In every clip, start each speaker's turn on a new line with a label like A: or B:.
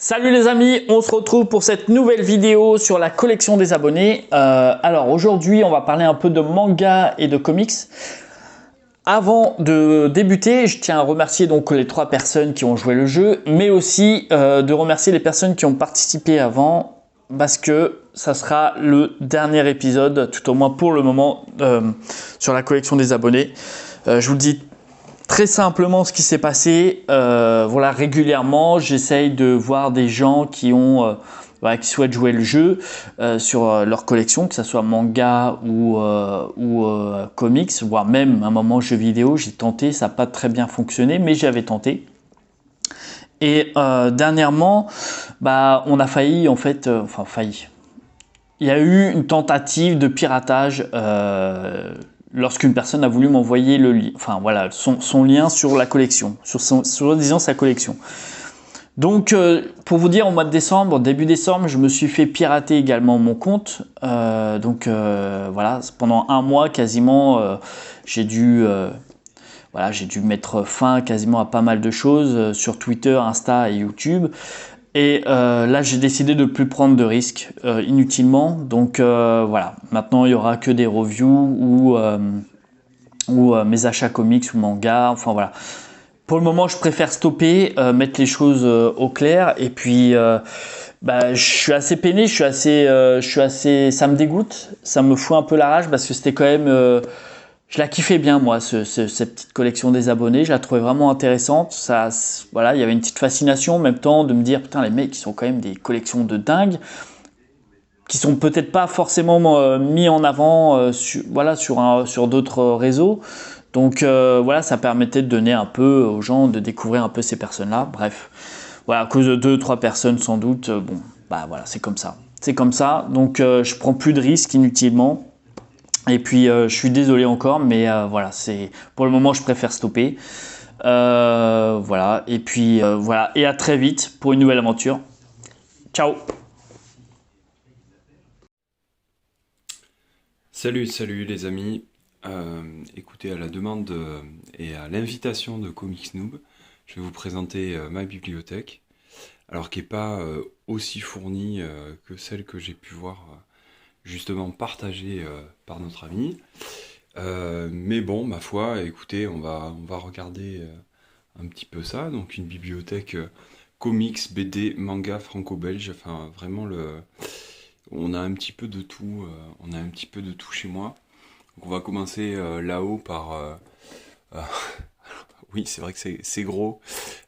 A: Salut les amis, on se retrouve pour cette nouvelle vidéo sur la collection des abonnés. Alors aujourd'hui on va parler un peu de manga et de comics. Avant de débuter, je tiens à remercier donc les 3 personnes qui ont joué le jeu, mais aussi de remercier les personnes qui ont participé avant, parce que ça sera le dernier épisode, tout au moins pour le moment, sur la collection des abonnés. Je vous le dis très simplement ce qui s'est passé, voilà, régulièrement, j'essaye de voir des gens qui ont, voilà, qui souhaitent jouer le jeu sur leur collection, que ce soit manga ou comics, voire même à un moment jeux vidéo. J'ai tenté, ça n'a pas très bien fonctionné, mais j'avais tenté. Et dernièrement, on a failli, en fait, enfin failli. Il y a eu une tentative de piratage lorsqu'une personne a voulu m'envoyer le lien, enfin voilà, son lien sur la collection, sur disons sa collection. Donc pour vous dire, au mois de décembre, début décembre, je me suis fait pirater également mon compte. Voilà, pendant un mois quasiment, j'ai dû mettre fin quasiment à pas mal de choses sur Twitter, Insta et YouTube. Et là, j'ai décidé de ne plus prendre de risques inutilement. Donc voilà, maintenant il y aura que des reviews ou mes achats comics ou mangas. Enfin voilà. Pour le moment, je préfère stopper, mettre les choses au clair. Et puis, je suis assez peiné, ça me dégoûte, ça me fout un peu la rage parce que c'était quand même. Je la kiffais bien, moi, cette petite collection des abonnés. Je la trouvais vraiment intéressante. Voilà, il y avait une petite fascination en même temps de me dire, putain, les mecs, ils sont quand même des collections de dingue, qui sont peut-être pas forcément mis en avant sur d'autres réseaux. Donc voilà, ça permettait de donner un peu aux gens, de découvrir un peu ces personnes-là. Bref, voilà, à cause de 2-3 personnes sans doute, voilà, c'est comme ça. C'est comme ça, donc je prends plus de risques inutilement. Et puis je suis désolé encore, mais voilà, pour le moment je préfère stopper. Voilà, et puis voilà, et à très vite pour une nouvelle aventure. Ciao.
B: Salut les amis. Écoutez, à la demande et à l'invitation de Comics Noob, je vais vous présenter ma bibliothèque, alors qui n'est pas aussi fournie que celle que j'ai pu voir justement partagée par notre ami. Mais bon, ma foi, écoutez, on va regarder un petit peu ça. Donc une bibliothèque comics, BD, manga franco-belge, enfin vraiment on a un petit peu de tout, on a un petit peu de tout chez moi. Donc on va commencer là-haut par... euh, oui, c'est vrai que c'est gros,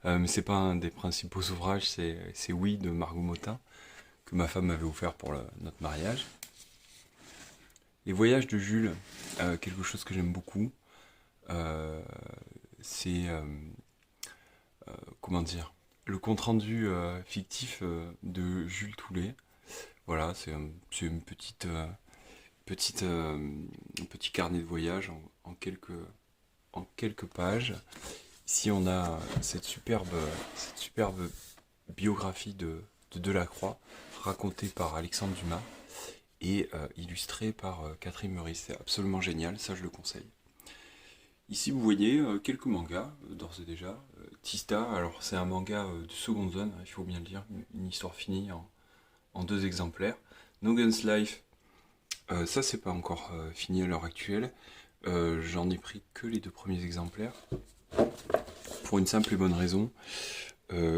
B: mais c'est pas un des principaux ouvrages, c'est Oui de Margot Motin, que ma femme m'avait offert pour notre mariage. Les voyages de Jules, quelque chose que j'aime beaucoup, euh, c'est... comment dire, le compte-rendu fictif de Jules Toulet. Voilà, c'est une un petit carnet de voyage en quelques pages. Ici, on a cette superbe biographie de Delacroix, racontée par Alexandre Dumas et illustrée par Catherine Meurice. C'est absolument génial, ça je le conseille. Ici, vous voyez quelques mangas, d'ores et déjà. Tista, alors c'est un manga de seconde zone, il faut bien le dire, une histoire finie en 2 exemplaires. No Guns Life, ça c'est pas encore fini à l'heure actuelle. J'en ai pris que les 2 premiers exemplaires. Pour une simple et bonne raison,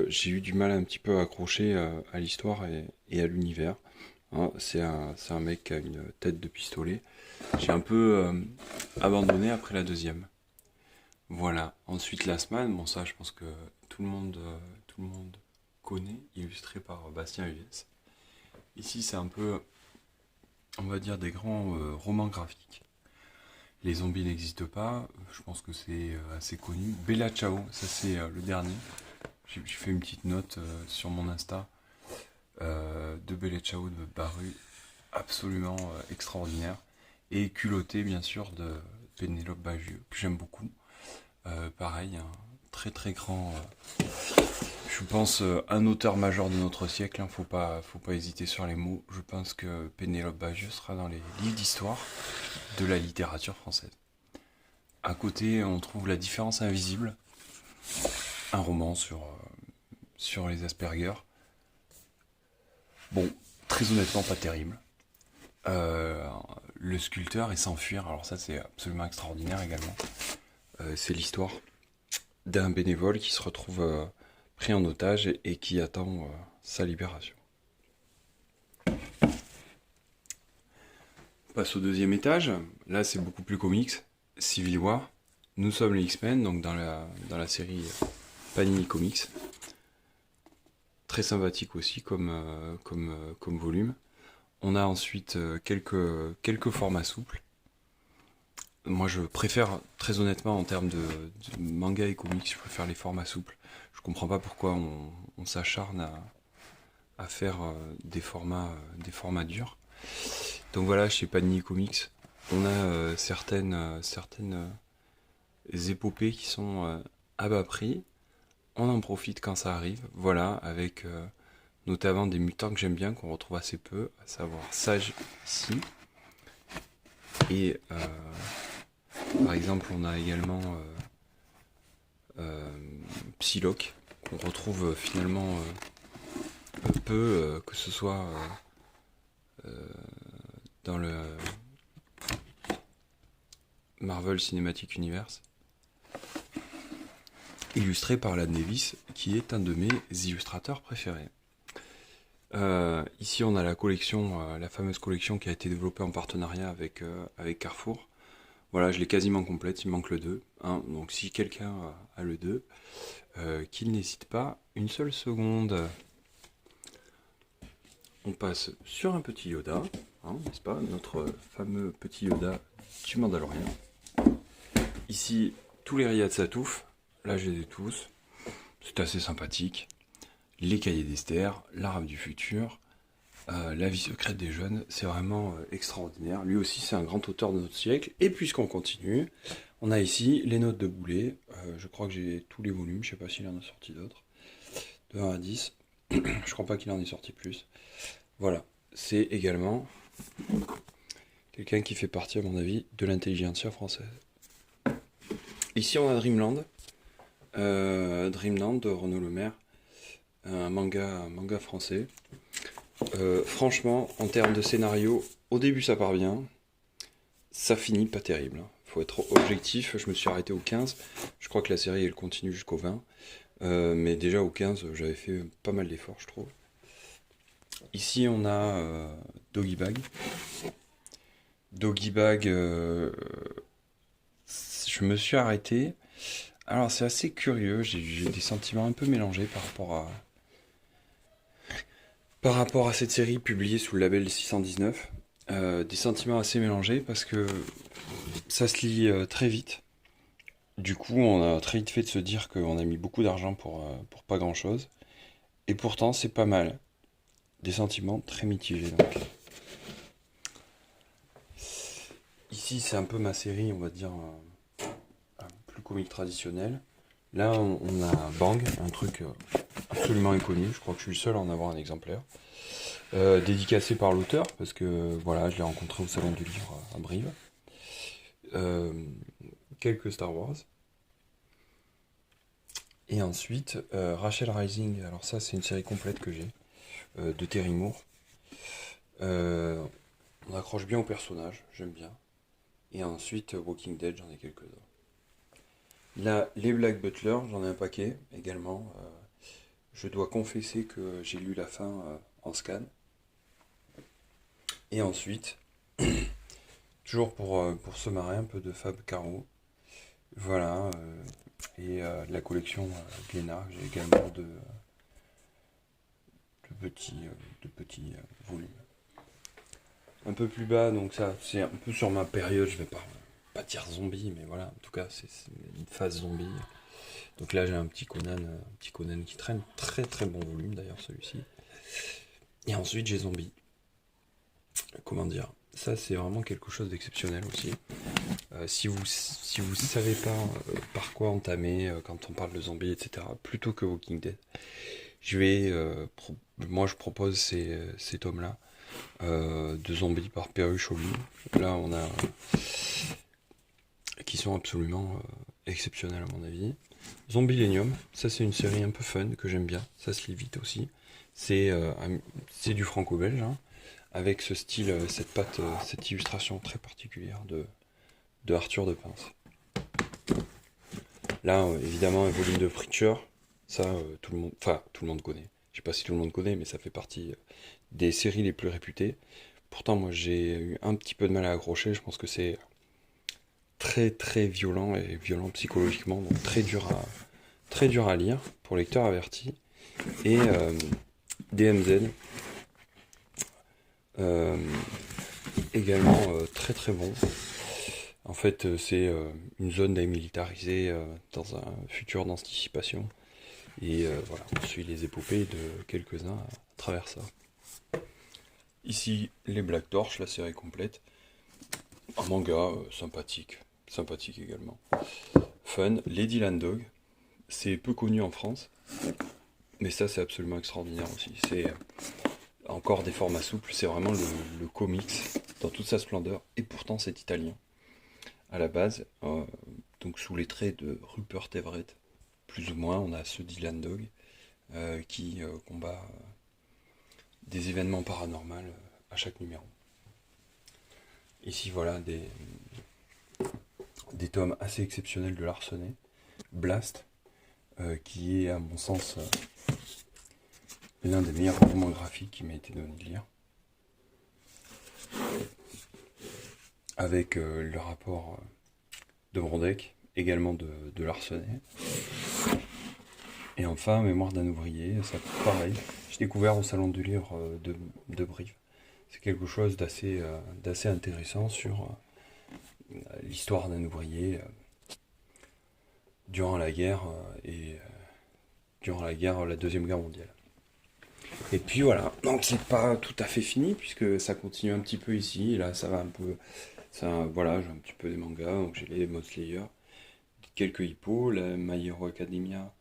B: j'ai eu du mal un petit peu à accrocher à l'histoire et à l'univers. Hein, c'est un mec qui a une tête de pistolet. J'ai un peu abandonné après la deuxième. Voilà. Ensuite, Last Man, bon ça je pense que tout le monde connaît, illustré par Bastien Huyès. Ici c'est un peu, on va dire, des grands romans graphiques. Les zombies n'existent pas, je pense que c'est assez connu. Bella Ciao, ça c'est le dernier. J'ai fait une petite note sur mon Insta de Bella Ciao de Baru, absolument extraordinaire. Et Culotté, bien sûr, de Pénélope Bagieux, que j'aime beaucoup. Pareil, un très très grand, je pense, un auteur majeur de notre siècle, hein, faut pas hésiter sur les mots. Je pense que Pénélope Bagieux sera dans les livres d'histoire de la littérature française. À côté, on trouve La différence invisible, un roman sur les Asperger, Bon, très honnêtement, pas terrible. Le sculpteur est s'enfuir, alors ça c'est absolument extraordinaire également. C'est l'histoire d'un bénévole qui se retrouve pris en otage et qui attend sa libération. On passe au deuxième étage, là c'est beaucoup plus comics, Civil War. Nous sommes les X-Men, donc dans la série Panini Comics. Très sympathique aussi comme volume. On a ensuite quelques formats souples. Moi je préfère, très honnêtement, en termes de manga et comics, je préfère les formats souples. Je comprends pas pourquoi on s'acharne à faire des formats durs. Donc voilà, chez Panini Comics, on a certaines épopées qui sont à bas prix. On en profite quand ça arrive, voilà, avec notamment des mutants que j'aime bien, qu'on retrouve assez peu, à savoir Sage ici. Et par exemple, on a également Psylocke, qu'on retrouve finalement peu, que ce soit dans le Marvel Cinematic Universe, illustré par Alan Davis, qui est un de mes illustrateurs préférés. Ici, on a la collection, la fameuse collection qui a été développée en partenariat avec Carrefour. Voilà, je l'ai quasiment complète, il manque le 2. Hein, donc si quelqu'un a le 2, qu'il n'hésite pas une seule seconde. On passe sur un petit Yoda, hein, n'est-ce pas, notre fameux petit Yoda du Mandalorian. Ici, tous les Riyad Satouf, là je les ai tous, c'est assez sympathique. Les cahiers d'Esther, l'Arabe du futur, la vie secrète des jeunes, c'est vraiment extraordinaire. Lui aussi, c'est un grand auteur de notre siècle. Et puisqu'on continue, on a ici les notes de Boulet. Je crois que j'ai tous les volumes, je sais pas s'il en a sorti d'autres. De 1 à 10, je crois pas qu'il en ait sorti plus. Voilà, c'est également quelqu'un qui fait partie, à mon avis, de l'intelligentsia française. Ici, on a Dreamland. Dreamland de Renaud Lemaire. Un manga français. Franchement, en termes de scénario, au début ça part bien, ça finit pas terrible. Faut être objectif, je me suis arrêté au 15, je crois que la série elle continue jusqu'au 20, mais déjà au 15 j'avais fait pas mal d'efforts je trouve. Ici on a Doggy Bag. Doggy Bag, je me suis arrêté. Alors c'est assez curieux, j'ai des sentiments un peu mélangés par rapport à cette série publiée sous le label 619, des sentiments assez mélangés parce que ça se lit très vite. Du coup, on a très vite fait de se dire qu'on a mis beaucoup d'argent pour pas grand chose. Et pourtant, c'est pas mal. Des sentiments très mitigés. Donc. Ici, c'est un peu ma série, on va dire, plus comique traditionnelle. Là, on a Bang, un truc absolument inconnu. Je crois que je suis le seul à en avoir un exemplaire. Dédicacé par l'auteur, parce que voilà, je l'ai rencontré au Salon du Livre à Brive. Quelques Star Wars. Et ensuite, Rachel Rising. Alors ça, c'est une série complète que j'ai, de Terry Moore. On accroche bien au personnage, j'aime bien. Et ensuite, Walking Dead, j'en ai quelques-uns. Là, les Black Butler, j'en ai un paquet également. Je dois confesser que j'ai lu la fin en scan. Et ensuite, toujours pour se marrer, un peu de Fab Caro. Voilà. Et la collection Glénat, j'ai également de petits volumes. Un peu plus bas, donc ça, c'est un peu sur ma période, je vais pas dire zombie, mais voilà, en tout cas, c'est une phase zombie. Donc là, j'ai un petit Conan qui traîne, très très bon volume d'ailleurs celui-ci. Et ensuite, j'ai Zombie. Comment dire, ça c'est vraiment quelque chose d'exceptionnel aussi. Si vous savez pas par quoi entamer quand on parle de zombies, etc., plutôt que Walking Dead, moi je propose ces tomes-là de zombies par Perruche au lit. Là on a qui sont absolument exceptionnels à mon avis. Zombielenium, ça c'est une série un peu fun que j'aime bien, ça se lit vite aussi. C'est du franco-belge, hein, avec ce style, cette patte, cette illustration très particulière de Arthur de Pince. Là, évidemment, un volume de Preacher, ça, tout le monde connaît. Je sais pas si tout le monde connaît, mais ça fait partie des séries les plus réputées. Pourtant, moi, j'ai eu un petit peu de mal à accrocher. Je pense que c'est très très violent et violent psychologiquement, donc très dur à lire pour lecteurs avertis. Et DMZ, euh, également très très bon. En fait, c'est une zone démilitarisée dans un futur d'anticipation. Et voilà, on suit les épopées de quelques-uns à travers ça. Ici, les Black Torch, la série complète. Un manga sympathique, sympathique également. Fun, Ladyland Dog. C'est peu connu en France, mais ça c'est absolument extraordinaire aussi. C'est encore des formats souples, c'est vraiment le comics dans toute sa splendeur, et pourtant c'est italien. À la base, donc sous les traits de Rupert Everett, plus ou moins, on a ce Dylan Dog qui combat des événements paranormaux à chaque numéro. Ici voilà des tomes assez exceptionnels de Larsenet. Blast, qui est à mon sens l'un des meilleurs romans graphiques qui m'a été donné de lire. Avec le rapport de Brondec, également de Larsenet. Et enfin, Mémoire d'un ouvrier, ça pareil. J'ai découvert au salon du livre de Brive. C'est quelque chose d'assez intéressant sur l'histoire d'un ouvrier durant la guerre la Deuxième Guerre mondiale. Et puis voilà, donc c'est pas tout à fait fini puisque ça continue un petit peu ici. Là, ça va un peu, voilà, j'ai un petit peu des mangas, donc j'ai les Demon Slayer, quelques hippos, la My Hero Academia.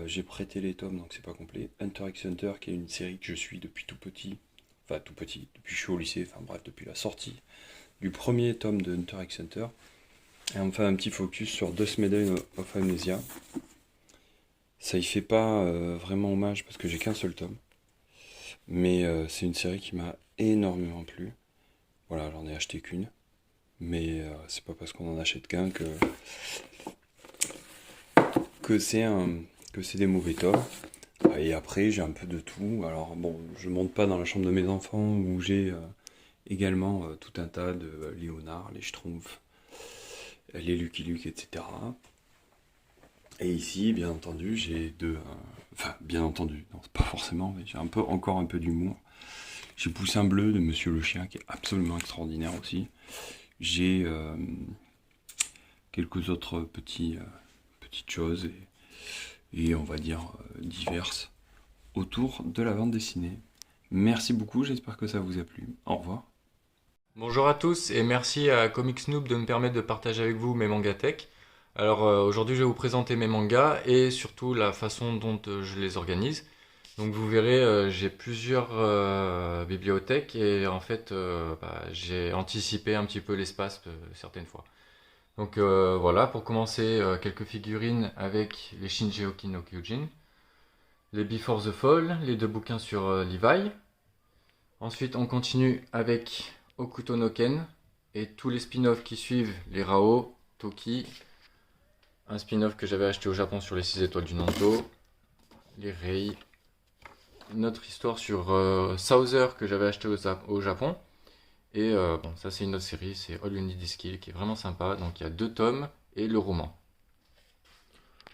B: J'ai prêté les tomes, donc c'est pas complet. Hunter x Hunter, qui est une série que je suis depuis tout petit, depuis que je suis au lycée, enfin bref, depuis la sortie du premier tome de Hunter x Hunter. Et on fait un petit focus sur Dust Maiden of Amnesia. Ça y fait pas vraiment hommage parce que j'ai qu'un seul tome. Mais c'est une série qui m'a énormément plu. Voilà, j'en ai acheté qu'une. Mais c'est pas parce qu'on en achète qu'un que c'est des mauvais tomes. Et après, j'ai un peu de tout. Alors bon, je monte pas dans la chambre de mes enfants où j'ai également tout un tas de Léonard, les Schtroumpfs, les Lucky Luke, etc. Et ici, bien entendu, j'ai enfin, bien entendu, non, c'est pas forcément, mais j'ai encore un peu d'humour. J'ai Poussin Bleu de Monsieur le Chien, qui est absolument extraordinaire aussi. J'ai quelques autres petites choses, et on va dire diverses, autour de la bande dessinée. Merci beaucoup, j'espère que ça vous a plu. Au revoir.
C: Bonjour à tous et merci à Comic Snoop de me permettre de partager avec vous mes mangatech. Alors aujourd'hui je vais vous présenter mes mangas et surtout la façon dont je les organise. Donc vous verrez j'ai plusieurs bibliothèques et en fait j'ai anticipé un petit peu l'espace certaines fois. Donc voilà, pour commencer quelques figurines avec les Shinji-Oki no Kyojin, les Before the Fall, les deux bouquins sur Levi. Ensuite on continue avec Hokuto no Ken et tous les spin-offs qui suivent, les Rao, Toki, un spin-off que j'avais acheté au Japon sur les 6 étoiles du Nanto, les Rei, notre histoire sur Souther que j'avais acheté au Japon, et bon, ça c'est une autre série, c'est All You Need Is Kill qui est vraiment sympa, donc il y a 2 tomes et le roman.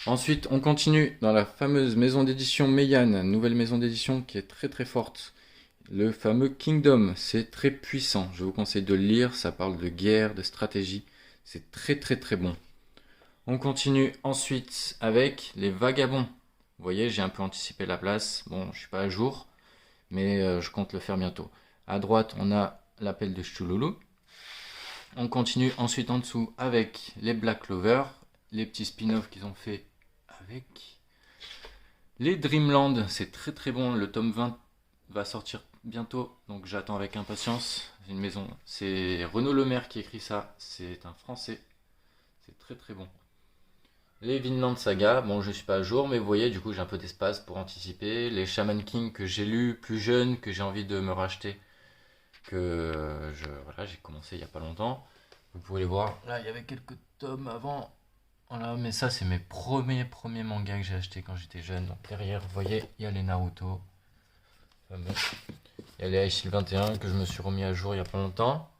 C: Ensuite on continue dans la fameuse maison d'édition Meian, nouvelle maison d'édition qui est très très forte. Le fameux Kingdom, c'est très puissant, je vous conseille de le lire, ça parle de guerre, de stratégie, c'est très très très bon. On continue ensuite avec les Vagabonds. Vous voyez, j'ai un peu anticipé la place, bon je suis pas à jour, mais je compte le faire bientôt. À droite on a l'appel de Chululu. On continue ensuite en dessous avec les Black Clover, les petits spin-offs qu'ils ont fait avec les Dreamland, c'est très très bon, le tome 20 va sortir bientôt, donc j'attends avec impatience. Une maison, c'est Renaud Lemaire qui écrit ça, c'est un français, c'est très très bon. Les Vinland Saga, bon je suis pas à jour, mais vous voyez, du coup j'ai un peu d'espace pour anticiper. Les Shaman King que j'ai lu plus jeune, que j'ai envie de me racheter, voilà, j'ai commencé il y a pas longtemps. Vous pouvez les voir. Là, il y avait quelques tomes avant. Voilà, mais ça, c'est mes premiers mangas que j'ai achetés quand j'étais jeune. Donc, derrière, vous voyez, il y a les Naruto. Fameux. Il y a les High 21 que je me suis remis à jour il y a pas longtemps.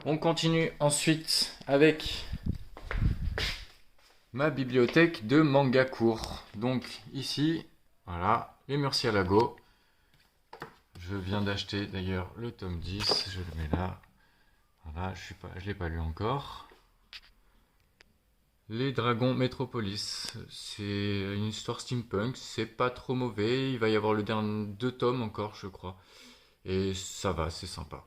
C: On continue ensuite avec ma bibliothèque de manga court. Donc, ici, voilà, les Murciélago. Je viens d'acheter d'ailleurs le tome 10. Je le mets là. Voilà, je ne l'ai pas lu encore. Les Dragons Metropolis, c'est une histoire steampunk, c'est pas trop mauvais, il va y avoir le dernier 2 tomes encore je crois, et ça va, c'est sympa.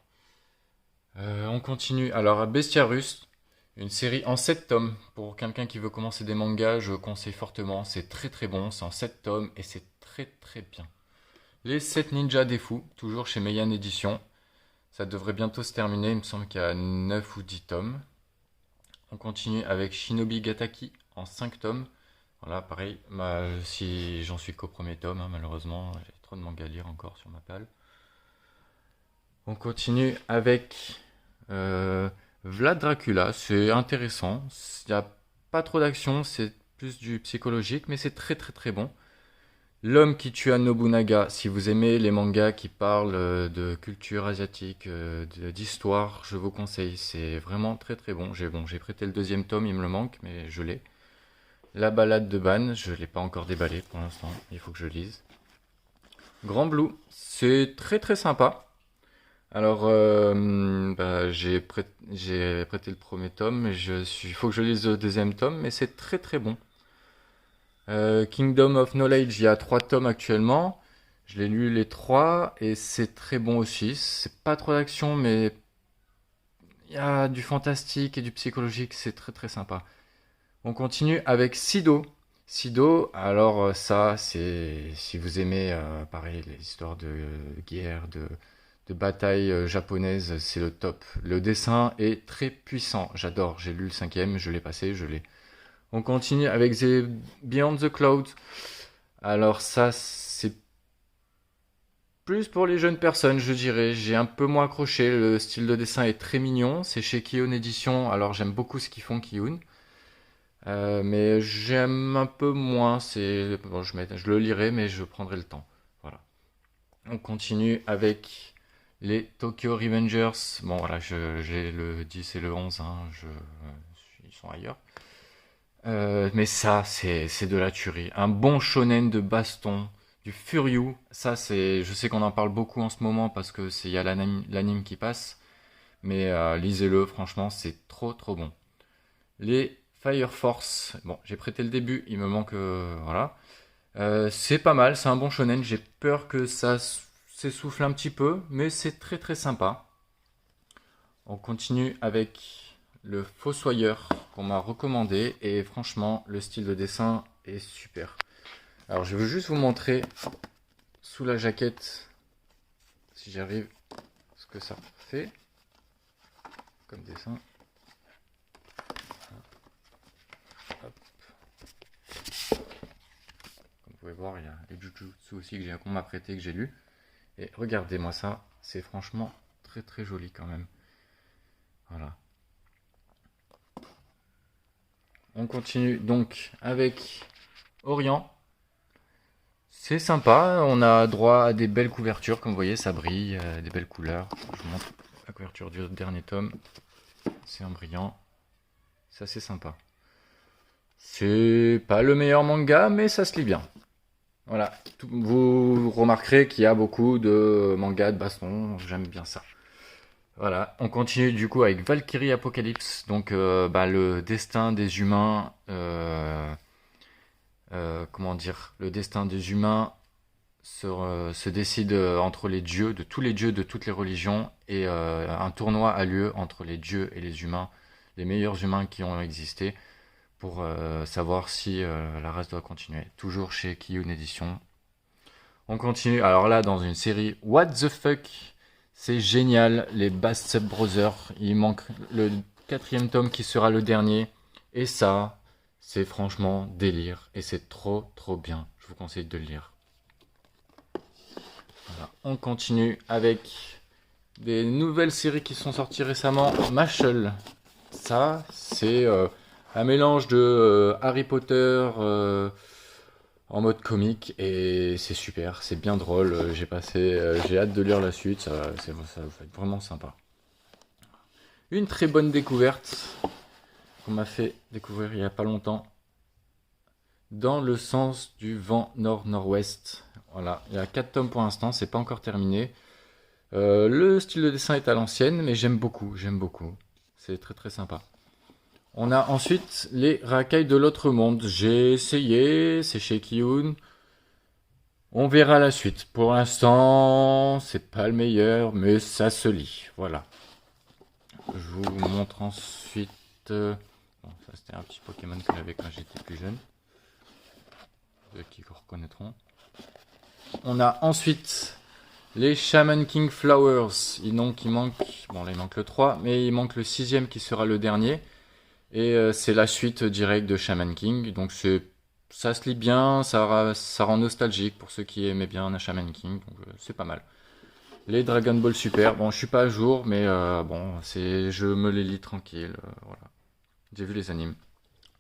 C: On continue, alors Bestiarus, une série en 7 tomes, pour quelqu'un qui veut commencer des mangas, je conseille fortement, c'est très très bon, c'est en 7 tomes et c'est très très bien. Les 7 ninjas des fous, toujours chez Meian Édition, ça devrait bientôt se terminer, il me semble qu'il y a 9 ou 10 tomes. On continue avec Shinobi Gataki en 5 tomes. Voilà, pareil, si j'en suis qu'au premier tome, hein, malheureusement, j'ai trop de mangas à lire encore sur ma palle. On continue avec Vlad Dracula, c'est intéressant. Il n'y a pas trop d'action, c'est plus du psychologique, mais c'est très très très bon. L'homme qui tua Nobunaga, si vous aimez les mangas qui parlent de culture asiatique, d'histoire, je vous conseille, c'est vraiment très très bon. J'ai prêté le 2e tome, il me le manque, mais je l'ai. La balade de Ban, je ne l'ai pas encore déballé pour l'instant, il faut que je lise. Grand Blue, c'est très très sympa. Alors, j'ai prêté le premier tome, mais il faut que je lise le 2e tome, mais c'est très très bon. Kingdom of Knowledge, il y a 3 tomes actuellement. Je l'ai lu les 3 et c'est très bon aussi. C'est pas trop d'action, mais il y a du fantastique et du psychologique, c'est très très sympa. On continue avec Sido. Sido, alors ça, c'est si vous aimez pareil les histoires de guerre, de bataille japonaise, c'est le top. Le dessin est très puissant, j'adore. J'ai lu le 5e, je l'ai passé, je l'ai. On continue avec The Beyond the Cloud. Alors ça, c'est plus pour les jeunes personnes, je dirais. J'ai un peu moins accroché. Le style de dessin est très mignon. C'est chez Kiun Édition. Alors j'aime beaucoup ce qu'ils font, Kiun. Mais j'aime un peu moins. Bon, je le lirai, mais je prendrai le temps. Voilà. On continue avec les Tokyo Revengers. Bon, voilà, j'ai le 10 et le 11. Hein, ils sont ailleurs. Mais ça, c'est de la tuerie. Un bon shonen de baston, du Furyu. Ça, je sais qu'on en parle beaucoup en ce moment parce que il y a l'anime qui passe. Mais lisez-le, franchement, c'est trop trop bon. Les Fire Force. Bon, j'ai prêté le début, il me manque, voilà. C'est pas mal, c'est un bon shonen. J'ai peur que ça s'essouffle un petit peu, mais c'est très très sympa. On continue avec le Fossoyeur qu'on m'a recommandé et franchement le style de dessin est super. Alors je veux juste vous montrer sous la jaquette, si j'arrive, ce que ça fait comme dessin. Hop. Comme vous pouvez voir, il y a les Jujutsu aussi qu'on m'a prêté, que j'ai lu. Et regardez-moi ça, c'est franchement très très joli quand même. Voilà. On continue donc avec Orient. C'est sympa, on a droit à des belles couvertures, comme vous voyez, ça brille, des belles couleurs. Je vous montre la couverture du dernier tome. C'est en brillant. C'est assez sympa. C'est pas le meilleur manga, mais ça se lit bien. Voilà, vous remarquerez qu'il y a beaucoup de mangas de baston, j'aime bien ça. Voilà, on continue du coup avec Valkyrie Apocalypse, donc le destin des humains, comment dire, le destin des humains se décide entre les dieux, de tous les dieux de toutes les religions, et un tournoi a lieu entre les dieux et les humains, les meilleurs humains qui ont existé, pour savoir si la race doit continuer. Toujours chez Kiun Édition. On continue, alors là, dans une série What the Fuck. C'est génial, les Bass Sub Brothers. Il manque le 4e tome qui sera le dernier. Et ça, C'est franchement délire et c'est trop bien. Je vous conseille de le lire. Voilà. On continue avec des nouvelles séries qui sont sorties récemment. Mashle. Ça, c'est un mélange de Harry Potter en mode comique et c'est super, c'est bien drôle. J'ai hâte de lire la suite, ça va être vraiment sympa. Une très bonne découverte qu'on m'a fait découvrir il n'y a pas longtemps. Dans le sens du vent nord-nord-ouest. Voilà, il y a 4 tomes pour l'instant, c'est pas encore terminé. Le style de dessin est à l'ancienne, mais j'aime beaucoup. C'est très sympa. On a ensuite les racailles de l'autre monde. J'ai essayé, c'est chez Kiyun. On verra la suite. Pour l'instant, c'est pas le meilleur, mais ça se lit. Voilà. Je vous montre ensuite. Bon, ça c'était un petit Pokémon que j'avais quand j'étais plus jeune. Ceux qui reconnaîtront. On a ensuite les Shaman King Flowers. Il manque. Bon, là il manque le 3, mais il manque le 6e qui sera le dernier. Et c'est la suite directe de Shaman King. Donc ça se lit bien, ça rend nostalgique pour ceux qui aimaient bien un Shaman King. Donc c'est pas mal. Les Dragon Ball Super, bon je suis pas à jour, mais bon je me les lis tranquille. Voilà. J'ai vu les animes.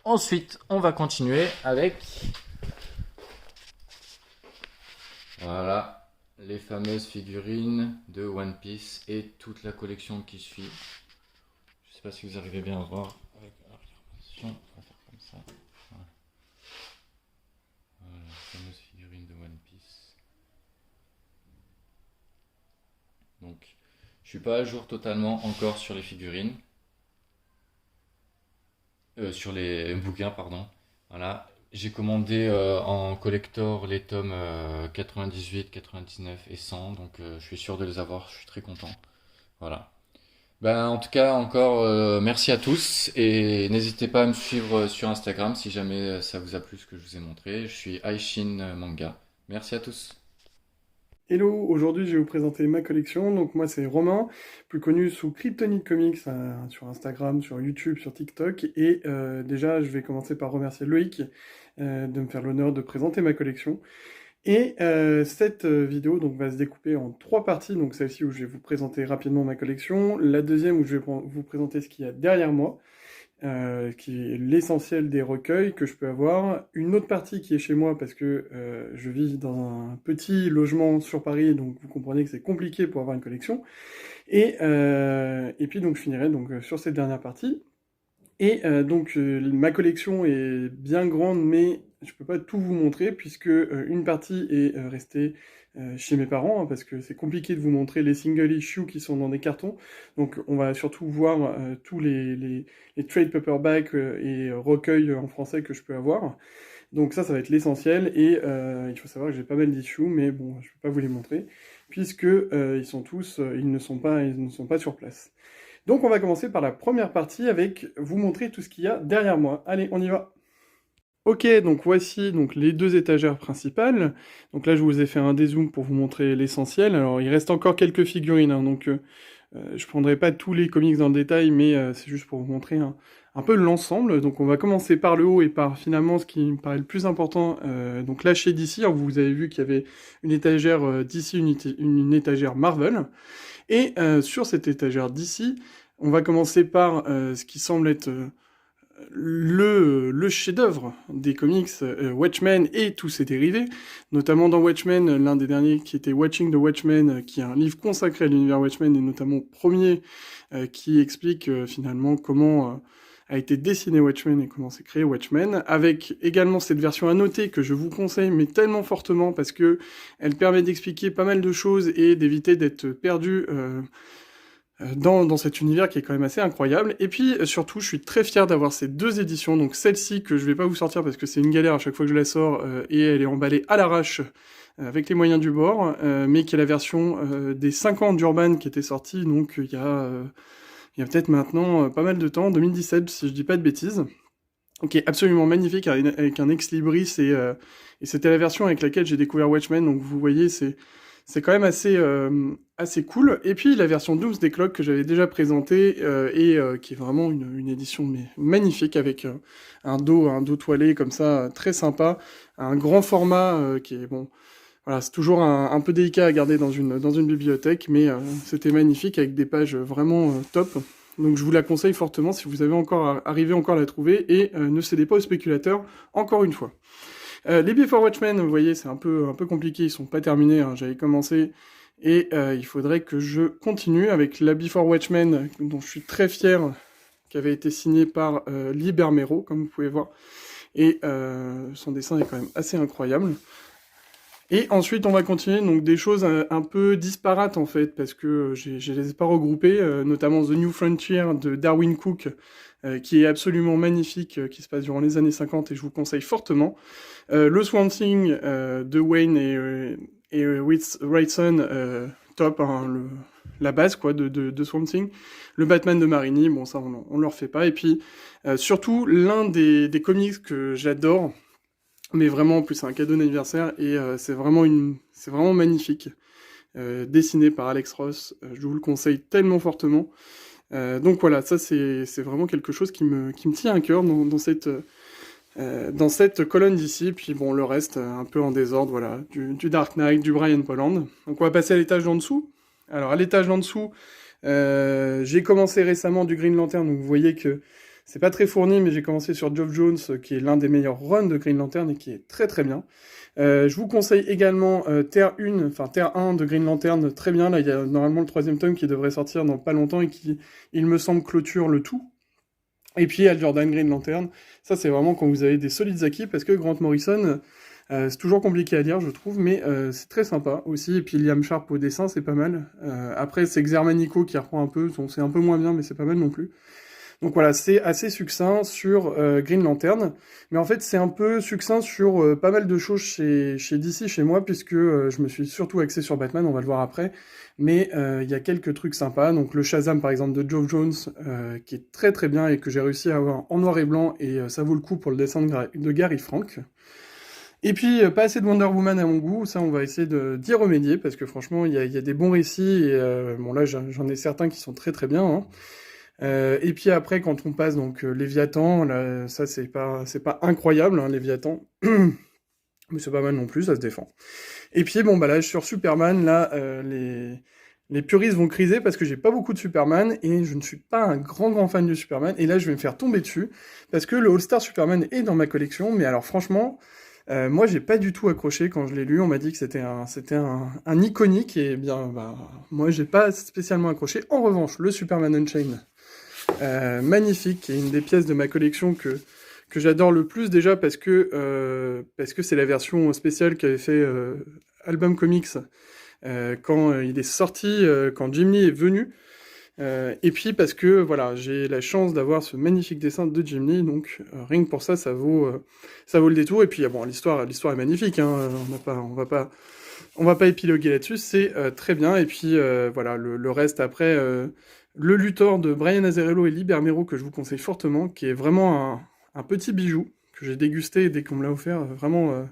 C: Ensuite, on va continuer avec voilà les fameuses figurines de One Piece et toute la collection qui suit. Je sais pas si vous arrivez bien à voir. On va faire comme ça. Voilà, la fameuse figurine de One Piece. Donc, je suis pas à jour totalement encore sur les figurines. Sur les bouquins, pardon. Voilà. J'ai commandé en collector les tomes 98, 99 et 100. Donc, je suis sûr de les avoir. Je suis très content. Voilà. Ben, en tout cas, encore merci à tous et n'hésitez pas à me suivre sur Instagram si jamais ça vous a plu ce que je vous ai montré. Je suis Aishin Manga. Merci à tous.
D: Hello, aujourd'hui je vais vous présenter ma collection. Donc moi c'est Romain, plus connu sous Kryptonite Comics sur Instagram, sur YouTube, sur TikTok. Et déjà je vais commencer par remercier Loïc de me faire l'honneur de présenter ma collection. Et cette vidéo donc, va se découper en 3 parties. Donc celle-ci où je vais vous présenter rapidement ma collection, la deuxième où je vais vous présenter ce qu'il y a derrière moi, qui est l'essentiel des recueils que je peux avoir. Une autre partie qui est chez moi parce que je vis dans un petit logement sur Paris, donc vous comprenez que c'est compliqué pour avoir une collection. Et puis donc je finirai donc, sur cette dernière partie. Et donc ma collection est bien grande, mais je peux pas tout vous montrer puisque une partie est restée chez mes parents, hein, parce que c'est compliqué de vous montrer les single issues qui sont dans des cartons. Donc on va surtout voir tous les trade paperbacks et recueils en français que je peux avoir. Donc ça va être l'essentiel, et il faut savoir que j'ai pas mal d'issues, mais bon, je vais pas vous les montrer, puisque ils ne sont pas sur place. Donc on va commencer par la première partie avec vous montrer tout ce qu'il y a derrière moi. Allez, on y va. Ok, donc voici donc les 2 étagères principales. Donc là je vous ai fait un dézoom pour vous montrer l'essentiel. Alors il reste encore quelques figurines, hein, donc je prendrai pas tous les comics dans le détail, mais c'est juste pour vous montrer un peu l'ensemble. Donc on va commencer par le haut et par finalement ce qui me paraît le plus important. Donc là chez DC, alors, vous avez vu qu'il y avait une étagère DC, une étagère Marvel. Et sur cette étagère d'ici, on va commencer par ce qui semble être le chef-d'œuvre des comics, Watchmen et tous ses dérivés, notamment dans Watchmen, l'un des derniers qui était Watching the Watchmen, qui est un livre consacré à l'univers Watchmen, et notamment au premier qui explique finalement comment a été dessiné Watchmen et comment s'est créé Watchmen, avec également cette version annotée que je vous conseille, mais tellement fortement, parce que elle permet d'expliquer pas mal de choses et d'éviter d'être perdu dans cet univers qui est quand même assez incroyable. Et puis surtout, je suis très fier d'avoir ces 2 éditions, donc celle-ci que je vais pas vous sortir parce que c'est une galère à chaque fois que je la sors, et elle est emballée à l'arrache avec les moyens du bord, mais qui est la version des 5 ans d'Urban qui était sortie, donc il y a peut-être maintenant pas mal de temps, 2017 si je dis pas de bêtises, qui est absolument magnifique avec un ex-libris, et c'était la version avec laquelle j'ai découvert Watchmen. Donc vous voyez, c'est c'est quand même assez cool. Et puis la version Doomsday Clock que j'avais déjà présentée qui est vraiment une édition magnifique avec un dos toilé comme ça, très sympa, un grand format qui est bon. Voilà, c'est toujours un peu délicat à garder dans une bibliothèque, mais c'était magnifique avec des pages vraiment top. Donc je vous la conseille fortement si vous arrivez encore à la trouver et ne cédez pas aux spéculateurs encore une fois. Les Before Watchmen, vous voyez, c'est un peu compliqué, ils sont pas terminés, hein, j'avais commencé, et il faudrait que je continue avec la Before Watchmen, dont je suis très fier, qui avait été signée par Lee Bermero, comme vous pouvez voir, et son dessin est quand même assez incroyable. Et ensuite, on va continuer, donc des choses un peu disparates en fait, parce que je les ai pas regroupées, notamment The New Frontier de Darwin Cook, qui est absolument magnifique, qui se passe durant les années 50 et je vous conseille fortement. Le Swamp Thing de Wayne et Wrightson, top, hein, la base quoi de Swamp Thing. Le Batman de Marini, bon ça on le refait pas. Et puis surtout l'un des comics que j'adore, mais vraiment en plus c'est un cadeau d'anniversaire et c'est vraiment magnifique. Dessiné par Alex Ross, je vous le conseille tellement fortement. Donc voilà, ça c'est vraiment quelque chose qui me tient à cœur dans cette colonne d'ici. Puis bon, le reste un peu en désordre, voilà, du Dark Knight, du Brian Bolland. Donc on va passer à l'étage d'en dessous. Alors à l'étage d'en dessous, j'ai commencé récemment du Green Lantern, donc vous voyez que c'est pas très fourni, mais j'ai commencé sur Geoff Jones, qui est l'un des meilleurs runs de Green Lantern et qui est très très bien. Je vous conseille également Terre 1 de Green Lantern, très bien. Là, il y a normalement le 3e tome qui devrait sortir dans pas longtemps et qui, il me semble, clôture le tout. Et puis Al Jordan Green Lantern, ça c'est vraiment quand vous avez des solides acquis, parce que Grant Morrison, c'est toujours compliqué à lire, je trouve, mais c'est très sympa aussi. Et puis Liam Sharp au dessin, c'est pas mal. Après, c'est Xermanico qui reprend un peu, c'est un peu moins bien, mais c'est pas mal non plus. Donc voilà, c'est assez succinct sur Green Lantern, mais en fait c'est un peu succinct sur pas mal de choses chez DC, chez moi, puisque je me suis surtout axé sur Batman, on va le voir après, mais il y a quelques trucs sympas, donc le Shazam par exemple de Geoff Jones, qui est très très bien et que j'ai réussi à avoir en noir et blanc, et ça vaut le coup pour le dessin de Gary Frank. Et puis, pas assez de Wonder Woman à mon goût, ça on va essayer d'y remédier, parce que franchement il y a des bons récits, et bon là j'en ai certains qui sont très très bien, hein. Et puis après, quand on passe donc Léviathan, là, ça c'est pas incroyable, hein, Léviathan, mais c'est pas mal non plus, ça se défend. Et puis bon bah là sur Superman, là les puristes vont criser parce que j'ai pas beaucoup de Superman et je ne suis pas un grand fan de Superman, et là je vais me faire tomber dessus parce que le All-Star Superman est dans ma collection, mais alors franchement. Moi, j'ai pas du tout accroché quand je l'ai lu. On m'a dit que c'était un iconique, et bien, bah, moi, j'ai pas spécialement accroché. En revanche, le Superman Unchained, magnifique, et une des pièces de ma collection que j'adore le plus, déjà parce que c'est la version spéciale qu'avait fait Album Comics quand il est sorti, quand Jim Lee est venu. Et puis parce que voilà, j'ai la chance d'avoir ce magnifique dessin de Jim Lee, donc rien que pour ça, ça vaut le détour. Et puis bon, l'histoire est magnifique, hein, on va pas épiloguer là-dessus, c'est très bien. Et puis voilà, le reste après, le Luthor de Brian Azzarello et Lee Bermero, que je vous conseille fortement, qui est vraiment un petit bijou que j'ai dégusté dès qu'on me l'a offert, vraiment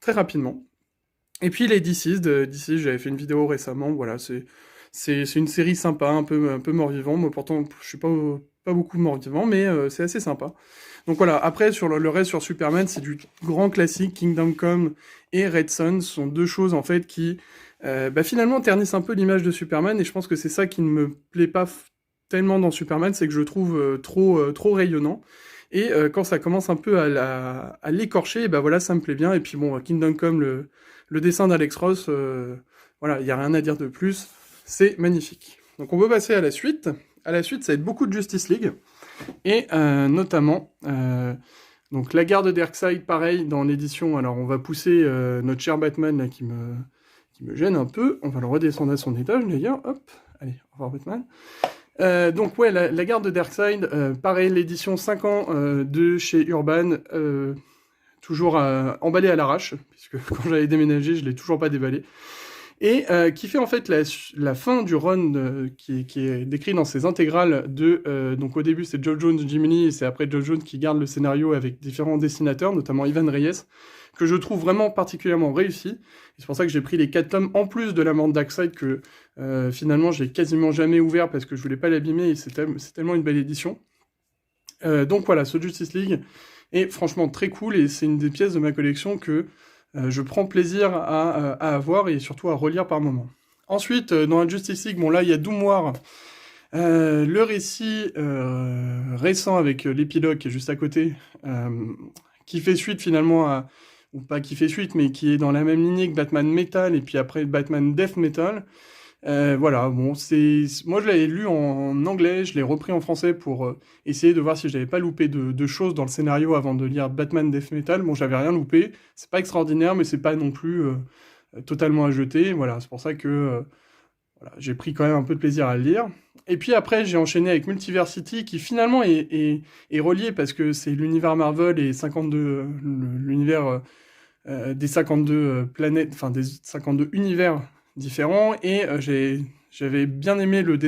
D: très rapidement. Et puis les DC's de DC, j'avais fait une vidéo récemment, voilà, c'est une série sympa, un peu mort-vivant. Moi, pourtant, je suis pas beaucoup mort-vivant, mais c'est assez sympa. Donc voilà, après, sur le reste, sur Superman, c'est du grand classique. Kingdom Come et Red Son sont deux choses, en fait, qui, finalement, ternissent un peu l'image de Superman, et je pense que c'est ça qui ne me plaît pas tellement dans Superman, c'est que je le trouve trop rayonnant. Et quand ça commence un peu à l'écorcher, et voilà, ça me plaît bien. Et puis bon, Kingdom Come, le dessin d'Alex Ross, voilà, il n'y a rien à dire de plus. C'est magnifique. Donc on peut passer à la suite. À la suite, ça va être beaucoup de Justice League. Et notamment, donc la garde Darkseid, pareil, dans l'édition. Alors on va pousser notre cher Batman, là, qui me gêne un peu. On va le redescendre à son étage, d'ailleurs. Hop, allez, au revoir Batman. Donc ouais, la garde de Darkseid, pareil, l'édition 5 ans de chez Urban, toujours emballée à l'arrache, puisque quand j'avais déménagé, je l'ai toujours pas déballé. et qui fait en fait la fin du run qui est décrit dans ses intégrales donc au début c'est Geoff Jones, Jim Lee, et c'est après Geoff Jones qui garde le scénario avec différents dessinateurs, notamment Ivan Reyes, que je trouve vraiment particulièrement réussi. C'est pour ça que j'ai pris les 4 tomes, en plus de la Mante Darkseid, que finalement j'ai quasiment jamais ouvert parce que je voulais pas l'abîmer, et c'est tellement une belle édition. Donc voilà, ce Justice League est franchement très cool, et c'est une des pièces de ma collection que je prends plaisir à avoir, et surtout à relire par moment. Ensuite, dans la Justice League, bon là il y a Doom War, le récit récent avec l'épilogue qui est juste à côté, qui fait suite finalement ou pas qui fait suite, mais qui est dans la même lignée que Batman Metal, et puis après Batman Death Metal. Voilà, bon, moi je l'avais lu en anglais, je l'ai repris en français pour essayer de voir si j'avais pas loupé de choses dans le scénario avant de lire Batman Death Metal. Bon, j'avais rien loupé, c'est pas extraordinaire, mais c'est pas non plus totalement à jeter. Voilà, c'est pour ça que voilà, j'ai pris quand même un peu de plaisir à le lire. Et puis après, j'ai enchaîné avec Multiversity, qui finalement est relié parce que c'est l'univers Marvel et 52, l'univers des 52 planètes, enfin des 52 univers différents, et j'avais bien aimé le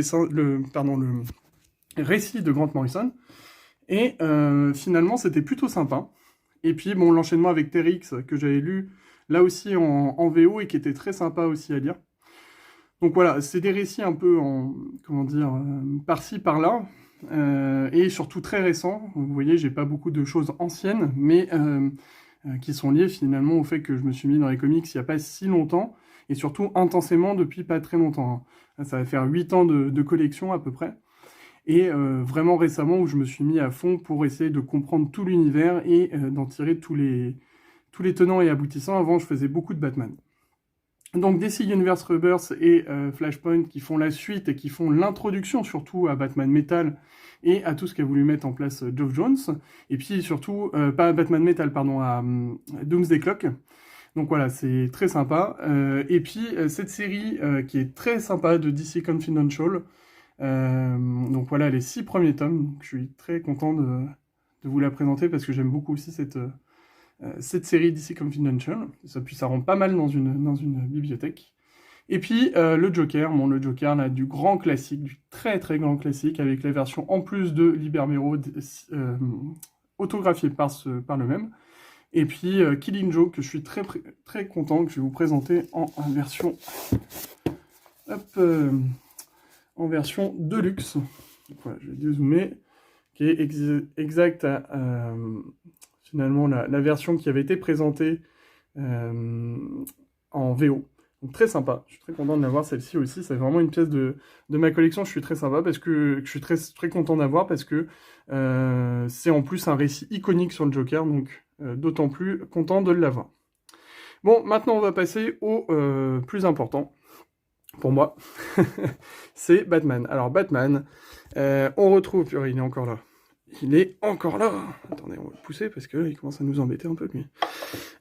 D: récit de Grant Morrison, et finalement c'était plutôt sympa. Et puis bon, l'enchaînement avec Terrix que j'avais lu là aussi en VO, et qui était très sympa aussi à lire. Donc voilà, c'est des récits un peu comment dire, par-ci par-là, et surtout très récents. Vous voyez, j'ai pas beaucoup de choses anciennes, mais qui sont liées finalement au fait que je me suis mis dans les comics il n'y a pas si longtemps, et surtout intensément depuis pas très longtemps. Ça va faire 8 ans de collection à peu près, et vraiment récemment où je me suis mis à fond pour essayer de comprendre tout l'univers et d'en tirer tous les tenants et aboutissants. Avant, je faisais beaucoup de Batman. Donc DC Universe Rebirth et Flashpoint qui font la suite et qui font l'introduction surtout à Batman Metal et à tout ce qu'a voulu mettre en place Geoff Jones, et puis surtout, pas Batman Metal, pardon, à Doomsday Clock. Donc voilà, c'est très sympa. Et puis cette série qui est très sympa de DC Confidential, donc voilà les 6 premiers tomes, donc je suis très content de vous la présenter parce que j'aime beaucoup aussi cette série DC Confidential, puis ça rend pas mal dans une bibliothèque. Et puis le Joker, le Joker là, du grand classique, du très très grand classique, avec la version en plus de Libermero autographiée par le même. Et puis Killing Joke, que je suis très très content, que je vais vous présenter en version en version deluxe. Donc, voilà, je vais dézoomer, qui est exact à finalement la version qui avait été présentée en VO. Donc très sympa, je suis très content de l'avoir celle-ci aussi, c'est vraiment une pièce de ma collection, je suis très sympa parce que je suis très, très content d'avoir parce que c'est en plus un récit iconique sur le Joker, donc d'autant plus content de l'avoir. Bon, maintenant on va passer au plus important, pour moi, c'est Batman. Alors Batman, on retrouve, il est encore là. Il est encore là. Attendez, on va le pousser parce que là, il commence à nous embêter un peu, lui.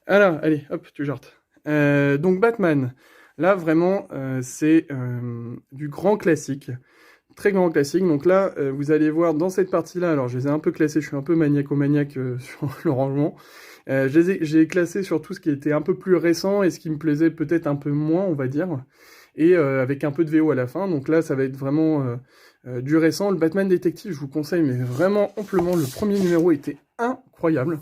D: Alors, allez, hop, tu jartes. Donc Batman, là vraiment, c'est du grand classique. Très grand classique. Donc là, vous allez voir dans cette partie-là, alors je les ai un peu classés, je suis un peu maniaco-maniaque sur le rangement. J'ai classé sur tout ce qui était un peu plus récent et ce qui me plaisait peut-être un peu moins, on va dire. Et avec un peu de VO à la fin. Donc là, ça va être vraiment du récent. Le Batman Détective, je vous conseille, mais vraiment amplement. Le premier numéro était incroyable.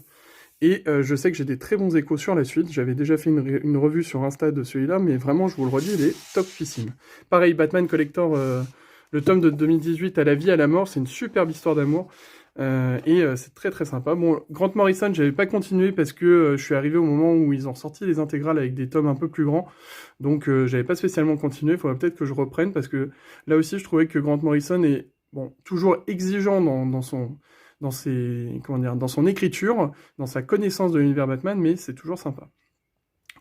D: Et je sais que j'ai des très bons échos sur la suite. J'avais déjà fait une revue sur Insta de celui-là, mais vraiment, je vous le redis, il est topissime. Pareil, Batman Collector, le tome de 2018, à la vie, à la mort, c'est une superbe histoire d'amour. Et c'est très très sympa. Bon, Grant Morrison, j'avais pas continué parce que je suis arrivé au moment où ils ont sorti les intégrales avec des tomes un peu plus grands, donc j'avais pas spécialement continué. Il faudrait peut-être que je reprenne parce que là aussi je trouvais que Grant Morrison est toujours exigeant dans son écriture, dans sa connaissance de l'univers Batman, mais c'est toujours sympa.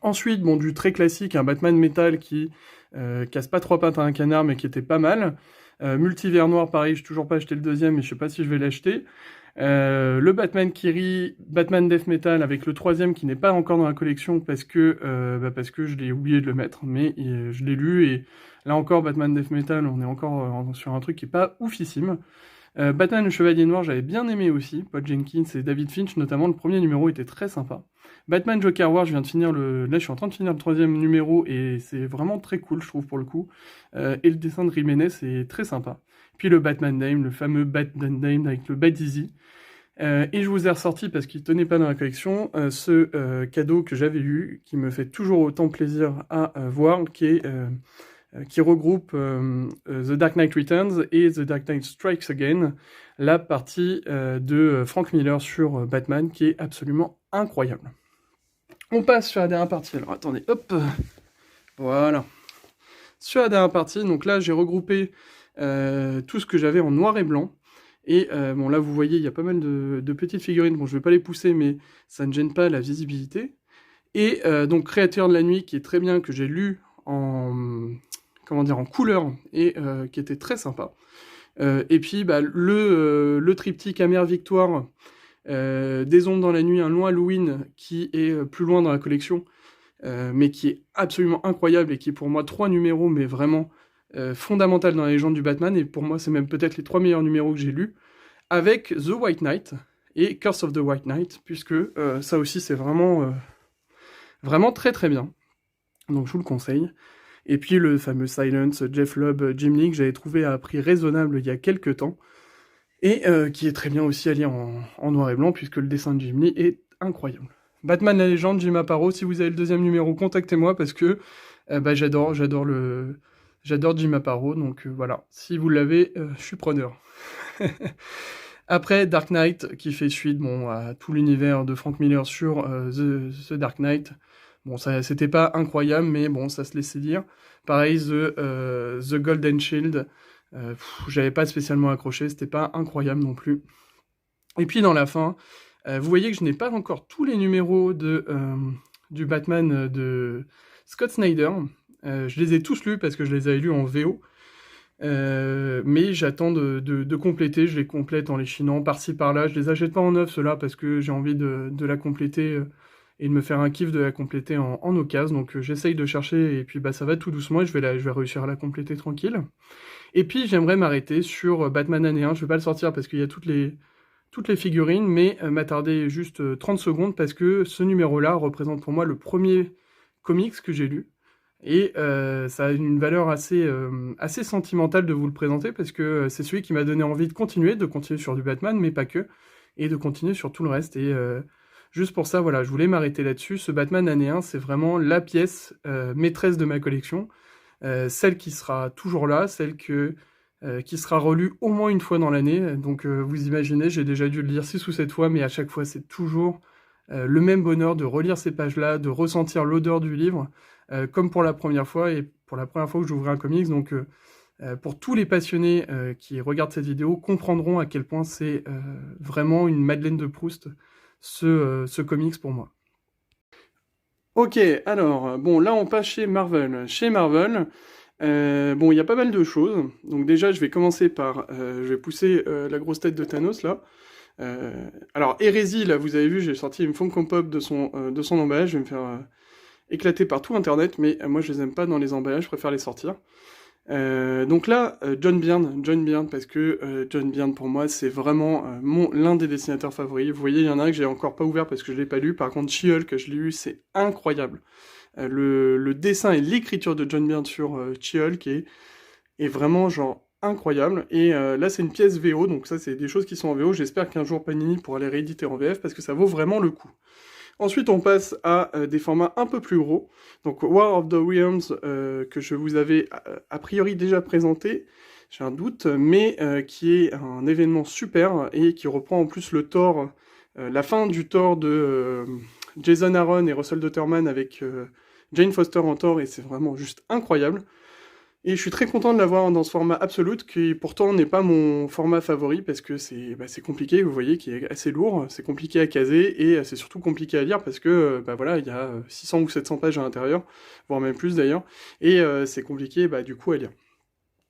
D: Ensuite, du très classique, un Batman Metal qui casse pas 3 pattes à un canard, mais qui était pas mal. Multivers Noir, pareil, je n'ai toujours pas acheté le deuxième, mais je sais pas si je vais l'acheter. Le Batman qui rit, Batman Death Metal, avec le troisième qui n'est pas encore dans la collection parce que je l'ai oublié de le mettre, mais je l'ai lu, et là encore, Batman Death Metal, on est encore sur un truc qui est pas oufissime. Batman le Chevalier Noir, j'avais bien aimé aussi, Paul Jenkins et David Finch, notamment le premier numéro était très sympa. Batman Joker War, je viens de finir là je suis en train de finir le 3e numéro et c'est vraiment très cool, je trouve, pour le coup. Et le dessin de Jiménez est très sympa. Puis le Batman Name, le fameux Batman Name avec le Bat Easy. Et je vous ai ressorti, parce qu'il tenait pas dans la collection, ce cadeau que j'avais eu, qui me fait toujours autant plaisir à voir, qui regroupe The Dark Knight Returns et The Dark Knight Strikes Again, la partie de Frank Miller sur Batman, qui est absolument incroyable. On passe sur la dernière partie. Alors attendez, hop, voilà. Sur la dernière partie, donc là j'ai regroupé tout ce que j'avais en noir et blanc. Et bon, là vous voyez, il y a pas mal de petites figurines. Bon, je vais pas les pousser, mais ça ne gêne pas la visibilité. Et donc Créateur de la nuit, qui est très bien, que j'ai lu en couleur et qui était très sympa. Et puis bah, le triptyque Amère Victoire, Des ombres dans la nuit, un long Halloween, qui est plus loin dans la collection, mais qui est absolument incroyable et qui est pour moi 3 numéros, mais vraiment fondamental dans la légende du Batman, et pour moi c'est même peut-être les 3 meilleurs numéros que j'ai lus, avec The White Knight et Curse of the White Knight, puisque ça aussi c'est vraiment très très bien, donc je vous le conseille. Et puis le fameux Silence, Jeff Lubb, Jim Lee, que j'avais trouvé à un prix raisonnable il y a quelques temps, et qui est très bien aussi à lire en noir et blanc, puisque le dessin de Jim Lee est incroyable. Batman la légende, Jim Aparo, si vous avez le 2e numéro, contactez-moi, parce que j'adore Jim Aparo, donc voilà, si vous l'avez, je suis preneur. Après, Dark Knight, qui fait suite à tout l'univers de Frank Miller sur The Dark Knight. Bon, ça c'était pas incroyable, mais bon, ça se laissait dire. Pareil, The Golden Shield, j'avais pas spécialement accroché, c'était pas incroyable non plus. Et puis dans la fin, vous voyez que je n'ai pas encore tous les numéros du Batman de Scott Snyder. Je les ai tous lus parce que je les avais lus en VO. Mais j'attends de compléter, je les complète en les chinant par-ci par-là. Je les achète pas en neuf, ceux-là, parce que j'ai envie de la compléter et de me faire un kiff de la compléter en occasion. Donc j'essaye de chercher, et puis ça va tout doucement, et je vais réussir à la compléter tranquille. Et puis j'aimerais m'arrêter sur Batman année 1. Je vais pas le sortir parce qu'il y a toutes les figurines, mais m'attarder juste 30 secondes, parce que ce numéro-là représente pour moi le premier comics que j'ai lu. Et ça a une valeur assez sentimentale de vous le présenter, parce que c'est celui qui m'a donné envie de continuer sur du Batman, mais pas que, et de continuer sur tout le reste. Et juste pour ça, voilà, je voulais m'arrêter là-dessus. Ce Batman année 1, c'est vraiment la pièce maîtresse de ma collection, celle qui sera toujours là, celle qui sera relue au moins une fois dans l'année. Donc vous imaginez, j'ai déjà dû le lire 6 ou 7 fois, mais à chaque fois c'est toujours le même bonheur de relire ces pages-là, de ressentir l'odeur du livre, comme pour la première fois, et pour la première fois que j'ouvrais un comics. Donc pour tous les passionnés qui regardent cette vidéo, comprendront à quel point c'est vraiment une Madeleine de Proust, ce comics pour moi. Ok, alors, bon, là on passe chez Marvel. Chez Marvel, bon, il y a pas mal de choses. Donc déjà, je vais commencer par, je vais pousser la grosse tête de Thanos, là. Alors, Hérésie, là, vous avez vu, j'ai sorti une Funko Pop de son emballage. Je vais me faire éclater par tout Internet, mais moi, je les aime pas dans les emballages, je préfère les sortir. Donc là, John Byrne, parce que John Byrne, pour moi, c'est vraiment l'un des dessinateurs favoris. Vous voyez, il y en a un que j'ai encore pas ouvert parce que je l'ai pas lu. Par contre, She-Hulk, je l'ai lu, c'est incroyable. Le dessin et l'écriture de John Byrne sur She-Hulk est vraiment, genre, incroyable. Et là, c'est une pièce VO, donc ça, c'est des choses qui sont en VO. J'espère qu'un jour, Panini pourra les rééditer en VF, parce que ça vaut vraiment le coup. Ensuite, on passe à des formats un peu plus gros. Donc, War of the Realms, que je vous avais a priori déjà présenté, j'ai un doute, mais qui est un événement super, et qui reprend en plus le Thor, la fin du Thor de Jason Aaron et Russell Dotterman avec Jane Foster en Thor, et c'est vraiment juste incroyable. Et je suis très content de l'avoir dans ce format Absolute, qui pourtant n'est pas mon format favori, parce que c'est compliqué, vous voyez, qui est assez lourd, c'est compliqué à caser, et c'est surtout compliqué à lire, parce que voilà, il y a 600 ou 700 pages à l'intérieur, voire même plus d'ailleurs, et c'est compliqué du coup à lire.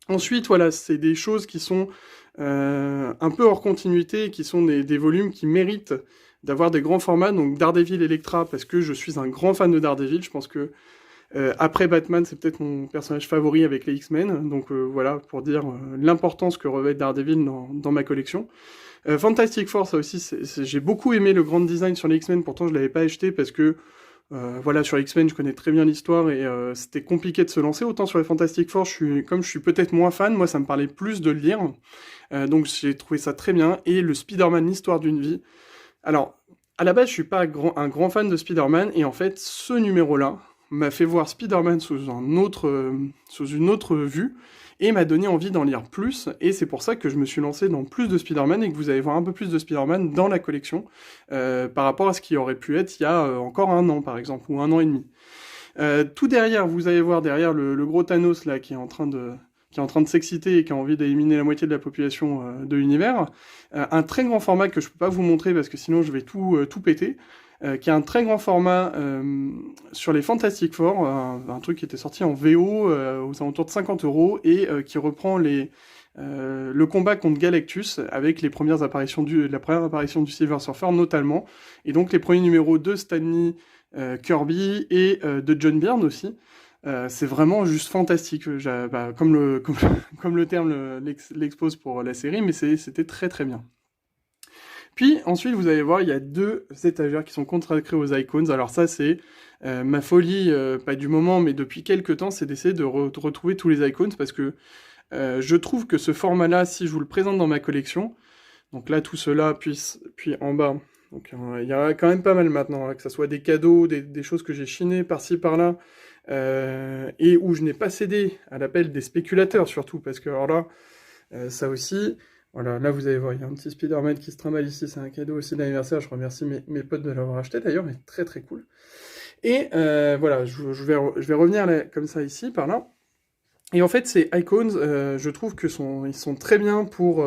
D: Ensuite, voilà, c'est des choses qui sont un peu hors continuité, qui sont des volumes qui méritent d'avoir des grands formats, donc Daredevil Elektra, parce que je suis un grand fan de Daredevil, je pense que après Batman, c'est peut-être mon personnage favori avec les X-Men, donc voilà, pour dire l'importance que revêt Daredevil dans ma collection. Fantastic Four, ça aussi, j'ai beaucoup aimé le grand design sur les X-Men, pourtant je l'avais pas acheté parce que voilà, sur X-Men, je connais très bien l'histoire et c'était compliqué de se lancer. Autant sur les Fantastic Four, comme je suis peut-être moins fan, moi ça me parlait plus de le lire. Donc j'ai trouvé ça très bien. Et le Spider-Man, l'histoire d'une vie. Alors, à la base, je suis pas un grand fan de Spider-Man, et en fait, ce numéro-là m'a fait voir Spider-Man sous une autre vue, et m'a donné envie d'en lire plus, et c'est pour ça que je me suis lancé dans plus de Spider-Man, et que vous allez voir un peu plus de Spider-Man dans la collection, par rapport à ce qui aurait pu être il y a encore un an, par exemple, ou un an et demi. Tout derrière, vous allez voir derrière le gros Thanos, là, qui est en train de s'exciter et qui a envie d'éliminer la moitié de la population de l'univers, un très grand format que je peux pas vous montrer parce que sinon je vais tout péter, qui a un très grand format sur les Fantastic Four, un truc qui était sorti en VO aux alentours de 50 € et qui reprend le combat contre Galactus avec la première apparition du Silver Surfer notamment, et donc les premiers numéros de Stan Lee, Kirby et de John Byrne aussi. C'est vraiment juste fantastique, comme le terme l'expose pour la série, mais c'était très très bien. Puis ensuite, vous allez voir, il y a 2 étagères qui sont consacrées aux icons. Alors ça, c'est ma folie, pas du moment, mais depuis quelques temps, c'est d'essayer de retrouver tous les icons, parce que je trouve que ce format-là, si je vous le présente dans ma collection, donc là, tout cela, puis en bas, donc il y en a quand même pas mal maintenant, hein, que ça soit des cadeaux, des choses que j'ai chinées par-ci, par-là, et où je n'ai pas cédé à l'appel des spéculateurs, surtout, parce que alors là, ça aussi... Voilà, là vous allez voir, il y a un petit Spider-Man qui se trimballe ici, c'est un cadeau aussi d'anniversaire, je remercie mes potes de l'avoir acheté d'ailleurs, mais très très cool. Et voilà, je vais revenir là, comme ça ici, par là. Et en fait, ces icons, je trouve que ils sont très bien pour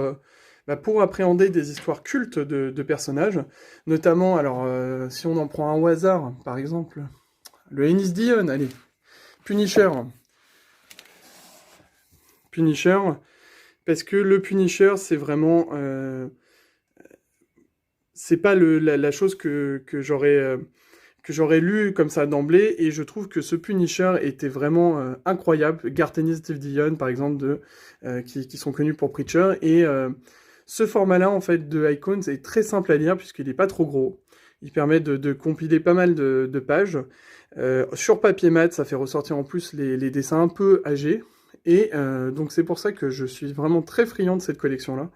D: appréhender des histoires cultes de personnages, notamment, alors si on en prend un au hasard, par exemple, le Ennis Dion, allez, Punisher, parce que le Punisher, c'est vraiment... c'est pas la chose que j'aurais lu comme ça d'emblée, et je trouve que ce Punisher était vraiment incroyable. Garth Ennis, Steve Dillon, par exemple, qui sont connus pour Preacher, et ce format-là, en fait, de Icons est très simple à lire, puisqu'il est pas trop gros. Il permet de compiler pas mal de pages. Sur papier mat, ça fait ressortir en plus les dessins un peu âgés, et donc c'est pour ça que je suis vraiment très friand de cette collection-là.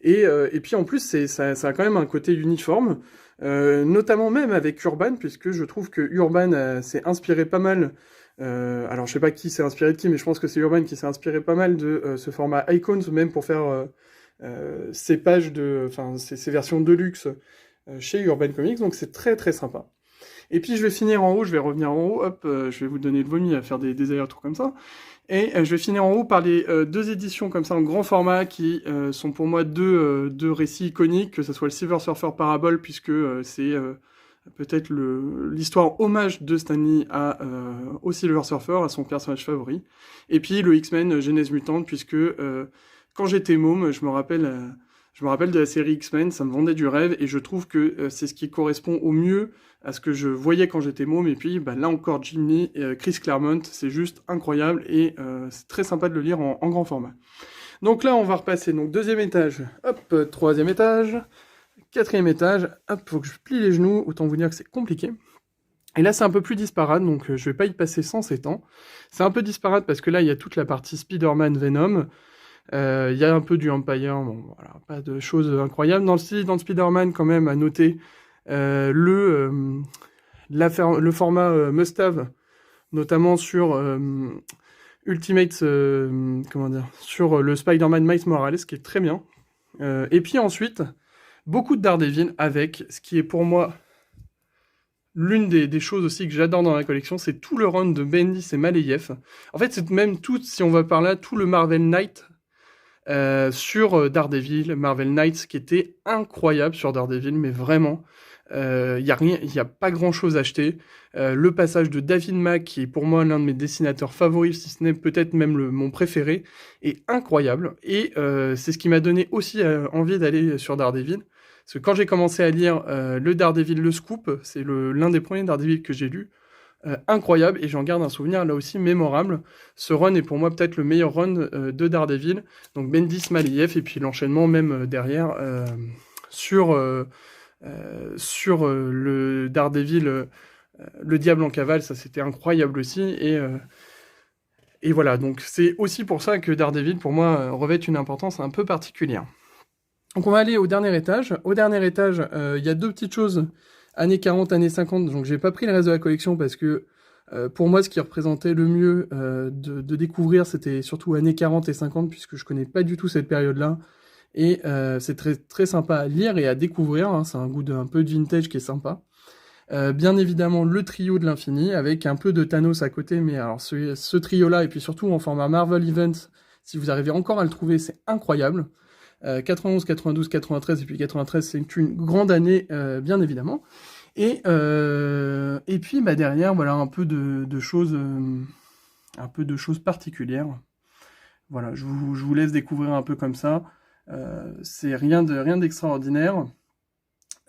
D: Et puis en plus, ça a quand même un côté uniforme, notamment même avec Urban, puisque je trouve que Urban s'est inspiré pas mal, alors je sais pas qui s'est inspiré de qui, mais je pense que c'est Urban qui s'est inspiré pas mal de ce format Icons, même pour faire ces pages ces versions deluxe chez Urban Comics, donc c'est très très sympa. Et puis je vais finir en haut, je vais revenir en haut, hop, je vais vous donner le vomi à faire des allers-retours comme ça. Et je vais finir en haut par les 2 éditions comme ça en grand format qui sont pour moi deux récits iconiques, que ce soit le Silver Surfer Parable, puisque c'est peut-être l'histoire hommage de Stan Lee au Silver Surfer, à son personnage favori. Et puis le X-Men Genèse Mutante, puisque quand j'étais môme, je me rappelle de la série X-Men, ça me vendait du rêve, et je trouve que c'est ce qui correspond au mieux à ce que je voyais quand j'étais môme. Et puis là encore, Jim Lee et Chris Claremont, c'est juste incroyable, et c'est très sympa de le lire en grand format. Donc là, on va repasser, donc 2e étage, hop, 3e étage, 4e étage, hop, faut que je plie les genoux, autant vous dire que c'est compliqué. Et là, c'est un peu plus disparate, donc je vais pas y passer sans ces temps. C'est un peu disparate parce que là, il y a toute la partie Spider-Man Venom. Il y a un peu du Empire, bon, voilà, pas de choses incroyables. Dans le Spider-Man, quand même, à noter le format Must-Have, notamment sur Ultimate, sur le Spider-Man Miles Morales, qui est très bien. Et puis ensuite, beaucoup de Daredevil, avec ce qui est pour moi l'une des choses aussi que j'adore dans la collection, c'est tout le run de Bendis et Maleyev. En fait, c'est même tout, si on va par là, tout le Marvel Knight sur Daredevil, Marvel Knights, qui était incroyable sur Daredevil, mais vraiment, il y a pas grand chose à acheter. Le passage de David Mack, qui est pour moi l'un de mes dessinateurs favoris, si ce n'est peut-être même mon préféré, est incroyable, et c'est ce qui m'a donné aussi envie d'aller sur Daredevil, parce que quand j'ai commencé à lire le Daredevil, le Scoop, c'est l'un des premiers Daredevil que j'ai lu, incroyable, et j'en garde un souvenir là aussi mémorable. Ce run est pour moi peut-être le meilleur run de Daredevil, donc Bendis, Maliev, et puis l'enchaînement même derrière sur le Daredevil, le Diable en cavale, ça c'était incroyable aussi, et voilà, donc c'est aussi pour ça que Daredevil pour moi revêt une importance un peu particulière. Donc on va aller au dernier étage. Au dernier étage, il y a deux petites choses, années 40, années 50, donc j'ai pas pris le reste de la collection parce que pour moi ce qui représentait le mieux de découvrir, c'était surtout années 40 et 50, puisque je connais pas du tout cette période-là, et c'est très, très sympa à lire et à découvrir, hein. C'est un goût un peu de vintage qui est sympa. Bien évidemment le trio de l'infini, avec un peu de Thanos à côté, mais alors ce trio-là, et puis surtout en format Marvel Event, si vous arrivez encore à le trouver, c'est incroyable. 91, 92, 93, et puis 93, c'est une grande année, bien évidemment. Et puis bah, derrière, voilà, un peu de choses particulières. Voilà, je vous laisse découvrir un peu comme ça. C'est rien d'extraordinaire.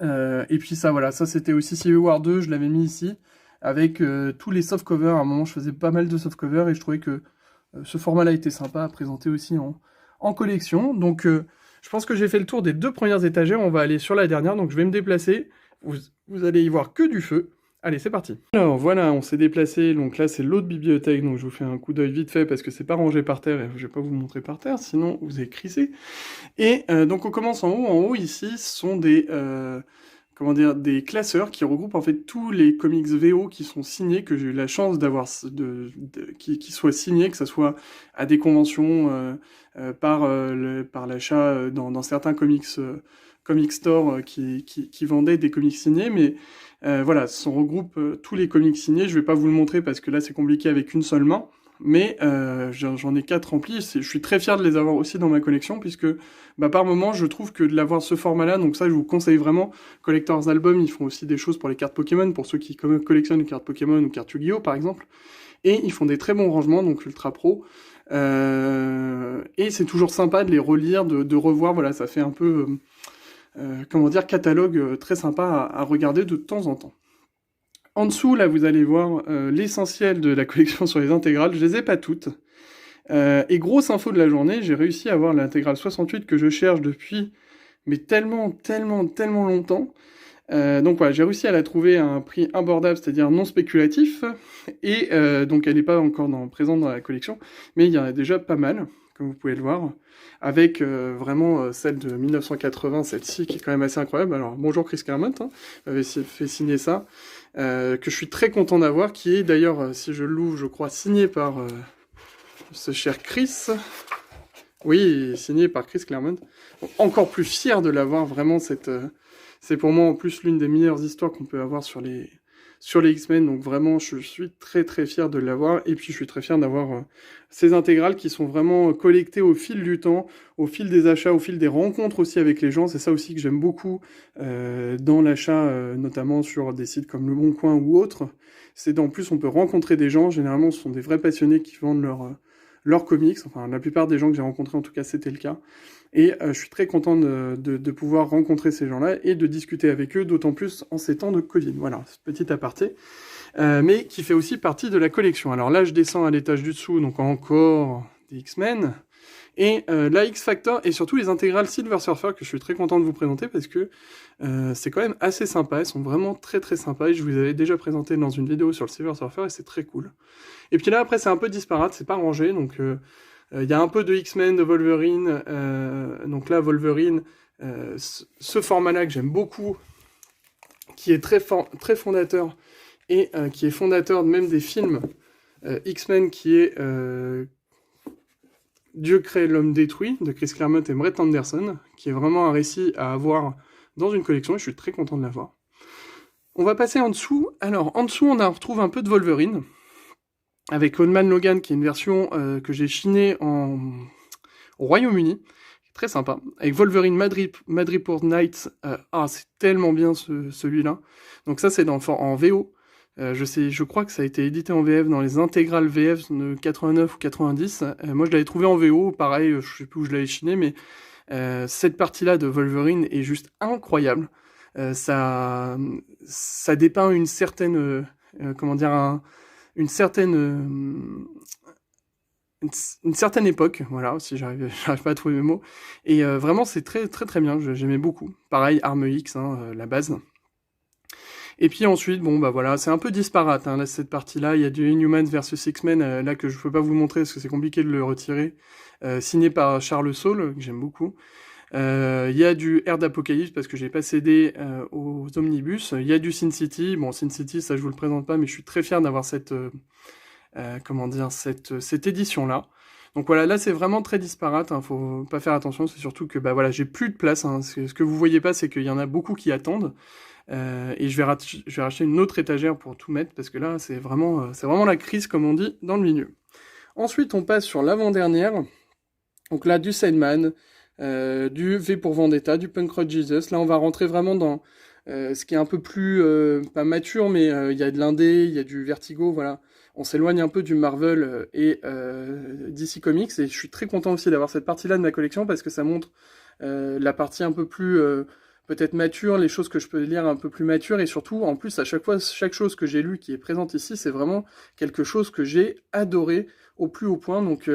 D: Et puis ça, voilà, ça c'était aussi Civil War 2, je l'avais mis ici, avec tous les softcovers. À un moment, je faisais pas mal de softcovers, et je trouvais que ce format-là était sympa à présenter aussi en collection. Donc, je pense que j'ai fait le tour des deux premières étagères. On va aller sur la dernière, donc je vais me déplacer. Vous allez y voir que du feu. Allez, c'est parti. Alors voilà, on s'est déplacé, donc là c'est l'autre bibliothèque, donc je vous fais un coup d'œil vite fait parce que c'est pas rangé par terre et je vais pas vous montrer par terre, sinon vous allez crisser. Et donc on commence en haut. En haut ici, ce sont des classeurs qui regroupent en fait tous les comics VO qui sont signés, que j'ai eu la chance d'avoir, qui soient signés, que ce soit à des conventions, par l'achat dans certains comic stores qui vendaient des comics signés, mais voilà, on regroupe tous les comics signés. Je vais pas vous le montrer parce que là c'est compliqué avec une seule main, mais j'en ai 4 remplis. Je suis très fier de les avoir aussi dans ma collection, puisque bah, par moment je trouve que de l'avoir ce format-là, donc ça je vous conseille vraiment. Collectors Album, ils font aussi des choses pour les cartes Pokémon, pour ceux qui collectionnent les cartes Pokémon ou cartes Yu-Gi-Oh par exemple, et ils font des très bons rangements, donc Ultra Pro. Et c'est toujours sympa de les relire, de revoir, voilà, ça fait un peu, catalogue très sympa à regarder de temps en temps. En dessous, là, vous allez voir l'essentiel de la collection sur les intégrales. Je les ai pas toutes. Et grosse info de la journée, j'ai réussi à avoir l'intégrale 68 que je cherche depuis, mais tellement longtemps. Donc voilà, j'ai réussi à la trouver à un prix abordable, c'est-à-dire non spéculatif. Et donc elle n'est pas encore présente dans la collection, mais il y en a déjà pas mal, comme vous pouvez le voir. Avec vraiment celle de 1980, celle-ci, qui est quand même assez incroyable. Alors, bonjour Chris Claremont, hein, m'avait fait signer ça, que je suis très content d'avoir, qui est d'ailleurs, si je l'ouvre, je crois, signé par ce cher Chris. Oui, signé par Chris Claremont. Donc, encore plus fier de l'avoir, vraiment, c'est pour moi en plus l'une des meilleures histoires qu'on peut avoir sur les X-Men, donc vraiment je suis très fier de l'avoir, et puis je suis très fier d'avoir ces intégrales qui sont vraiment collectées au fil du temps, au fil des achats, au fil des rencontres aussi avec les gens. C'est ça aussi que j'aime beaucoup dans l'achat, notamment sur des sites comme Le Bon Coin ou autres. C'est d'en plus on peut rencontrer des gens, généralement ce sont des vrais passionnés qui vendent leurs comics, enfin la plupart des gens que j'ai rencontrés en tout cas c'était le cas. Et je suis très content de pouvoir rencontrer ces gens-là et de discuter avec eux, d'autant plus en ces temps de Covid. Voilà, petit aparté, mais qui fait aussi partie de la collection. Alors là, je descends à l'étage du dessous, donc encore des X-Men, et la X-Factor, et surtout les intégrales Silver Surfer, que je suis très content de vous présenter, parce que c'est quand même assez sympa, elles sont vraiment très sympas, et je vous avais déjà présenté dans une vidéo sur le Silver Surfer, et c'est très cool. Et puis là, après, c'est un peu disparate, c'est pas rangé, donc... Il y a un peu de X-Men, de Wolverine, donc là Wolverine, ce format-là que j'aime beaucoup, qui est très fondateur, et qui est fondateur même des films X-Men, qui est Dieu crée, l'homme détruit, de Chris Claremont et Brett Anderson, qui est vraiment un récit à avoir dans une collection, et je suis très content de l'avoir. On va passer en dessous. Alors, en dessous, on retrouve un peu de Wolverine, avec Old Man Logan, qui est une version que j'ai chinée au Royaume-Uni, très sympa, avec Wolverine Madripoor Nights. C'est tellement bien celui-là. Donc ça, c'est en VO. Je crois que ça a été édité en VF dans les intégrales VF de 89 ou 90. Moi, je l'avais trouvé en VO, pareil, je sais plus où je l'avais chiné, mais cette partie-là de Wolverine est juste incroyable. Ça dépeint une certaine comment dire, une certaine une certaine époque, voilà, si j'arrive pas à trouver mes mots. Et vraiment, c'est très très très bien, j'aimais beaucoup. Pareil, Arme X, hein, la base. Et puis ensuite, bon bah voilà, c'est un peu disparate, hein, là, cette partie-là. Il y a du Inhumans versus X-Men, là que je peux pas vous montrer parce que c'est compliqué de le retirer. Signé par Charles Saul, que j'aime beaucoup. Il y a du Air d'Apocalypse parce que j'ai pas cédé aux omnibus. Il y a du Sin City. Bon, Sin City, ça je vous le présente pas, mais je suis très fier d'avoir cette comment dire, cette édition-là. Donc voilà, là c'est vraiment très disparate, hein, faut pas faire attention, c'est surtout que bah voilà, j'ai plus de place, hein. Ce que vous voyez pas, c'est qu'il y en a beaucoup qui attendent, et je vais racheter une autre étagère pour tout mettre, parce que là c'est vraiment la crise, comme on dit, dans le milieu. Ensuite, on passe sur l'avant-dernière, donc là du Sandman, du V pour Vendetta, du Punk Rock Jesus. Là on va rentrer vraiment dans ce qui est un peu plus, pas mature, mais il y a de l'indé, il y a du Vertigo, voilà. On s'éloigne un peu du Marvel et DC Comics, et je suis très content aussi d'avoir cette partie-là de ma collection, parce que ça montre la partie un peu plus peut-être mature, les choses que je peux lire un peu plus matures, et surtout, en plus, à chaque fois, chaque chose que j'ai lue qui est présente ici, c'est vraiment quelque chose que j'ai adoré au plus haut point, donc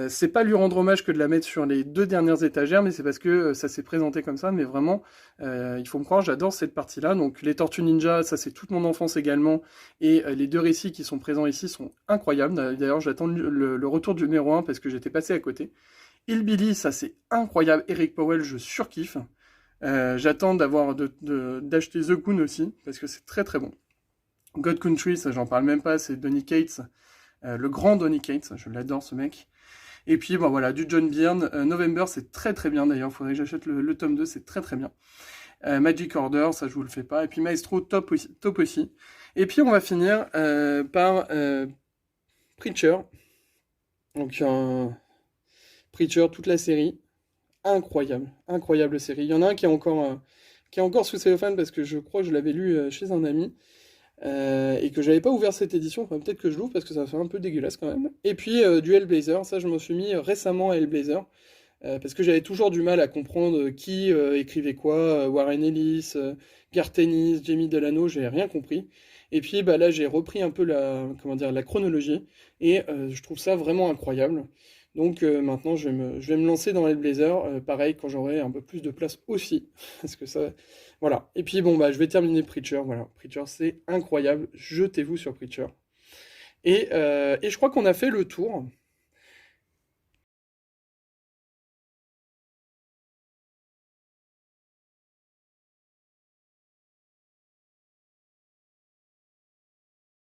D: c'est pas lui rendre hommage que de la mettre sur les 2 dernières étagères, mais c'est parce que ça s'est présenté comme ça, mais vraiment, il faut me croire, j'adore cette partie-là. Donc les Tortues Ninja, ça c'est toute mon enfance également, et les 2 récits qui sont présents ici sont incroyables. D'ailleurs, j'attends le retour du numéro 1 parce que j'étais passé à côté. Hillbilly, ça c'est incroyable. Eric Powell, je surkiffe. J'attends d'acheter The Goon aussi, parce que c'est très très bon. God Country, ça j'en parle même pas, c'est Donny Cates, le grand Donny Cates, je l'adore ce mec. Et puis, bon, voilà, du John Byrne. November, c'est très très bien d'ailleurs. Il faudrait que j'achète le tome 2, c'est très très bien. Magic Order, ça je vous le fais pas. Et puis Maestro, top aussi. Et puis on va finir par Preacher. Donc, Preacher, toute la série. Incroyable série. Il y en a un qui est encore sous cellophane parce que je crois que je l'avais lu chez un ami. Et que j'avais pas ouvert cette édition, enfin peut-être que je l'ouvre parce que ça fait un peu dégueulasse quand même. Et puis du Hellblazer, ça je m'en suis mis récemment à Hellblazer, parce que j'avais toujours du mal à comprendre qui écrivait quoi, Warren Ellis, Garth Ennis, Jamie Delano, j'ai rien compris. Et puis bah là j'ai repris un peu la chronologie, et je trouve ça vraiment incroyable. Donc maintenant je vais me lancer dans Hellblazer, pareil quand j'aurai un peu plus de place aussi, parce que ça... Voilà. Et puis bon bah je vais terminer Preacher, voilà. Preacher c'est incroyable, jetez-vous sur Preacher. Et je crois qu'on a fait le tour.